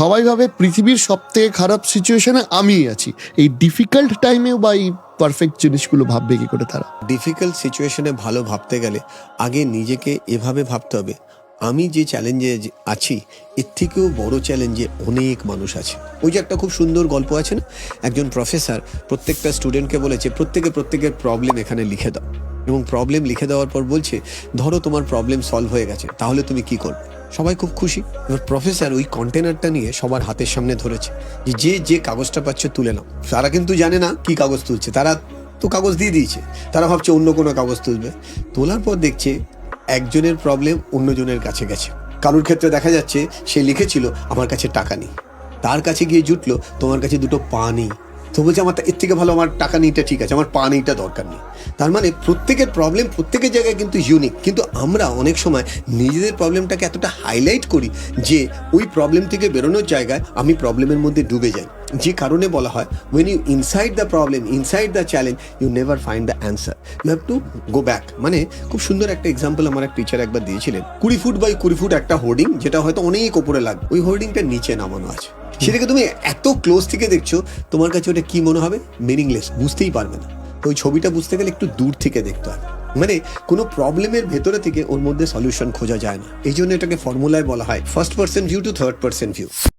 সবাই ভাবে পৃথিবীর সবথেকে খারাপ সিচুয়েশনে আমিই আছি। এই ডিফিকাল্ট টাইমেও বা এই পারফেক্ট জিনিসগুলো ভাববে কি করে তারা? ডিফিকাল্ট সিচুয়েশনে ভালো ভাবতে গেলে আগে নিজেকে এভাবে ভাবতে হবে, আমি যে চ্যালেঞ্জে আছি এর থেকেও বড় চ্যালেঞ্জে অনেক মানুষ আছে। ওই যে একটা খুব সুন্দর গল্প আছে না, একজন প্রফেসর প্রত্যেকটা স্টুডেন্টকে বলেছে প্রত্যেকের প্রবলেম এখানে লিখে দাও, এবং প্রবলেম লিখে দেওয়ার পর বলছে ধরো তোমার প্রবলেম সলভ হয়ে গেছে, তাহলে তুমি কি করবে? সবাই খুব খুশি। এবার প্রফেসর ওই কন্টেনারটা নিয়ে সবার হাতের সামনে ধরেছে যে যে কাগজটা পাচ্ছে তুলে নাও। তারা কিন্তু জানে না কি কাগজ তুলছে, তারা তো কাগজ দিয়ে দিয়েছে, তারা ভাবছে অন্য কোনো কাগজ তুলবে। তোলার পর দেখছে একজনের প্রবলেম অন্যজনের কাছে গেছে। কারোর ক্ষেত্রে দেখা যাচ্ছে সে লিখেছিল আমার কাছে টাকা নেই, তার কাছে গিয়ে জুটলো তোমার কাছে দুটো পা নেই, তো বলছে আমার এর থেকে ভালো আমার টাকা নেইটা ঠিক আছে, আমার পা নেইটা দরকার নেই। তার মানে প্রত্যেকের প্রবলেম প্রত্যেকের জায়গায় কিন্তু ইউনিক, কিন্তু আমরা অনেক সময় নিজেদের প্রবলেমটাকে এতটা হাইলাইট করি যে ওই প্রবলেম থেকে বেরোনোর জায়গায় আমি প্রবলেমের মধ্যে ডুবে যাই। যে কারণে বলা হয় when you inside the problem, inside the challenge, you never find the answer, you have to go back। মানে খুব সুন্দর একটা এক্সাম্পল আমার এক টিচার একবার দিয়েছিলেন, 20 ফুট বাই 20 ফুট একটা হোর্ডিং, যেটা হয়তো অনেক ওপরে লাগবে, ওই হোর্ডিংটা নিচে নামানো আছে। সেটাকে তুমি এত ক্লোজ থেকে দেখছো, তোমার কাছে ওটা কি মনে হবে? মিনিংলেস, বুঝতেই পারবে না। তো ওই ছবিটা বুঝতে গেলে একটু দূর থেকে দেখতে হয়। মানে কোনো প্রবলেমের ভেতরে থেকে ওর মধ্যে সলিউশন খোঁজা যায় না। এই জন্য এটাকে ফর্মুলায় বলা হয় first person view to third person view.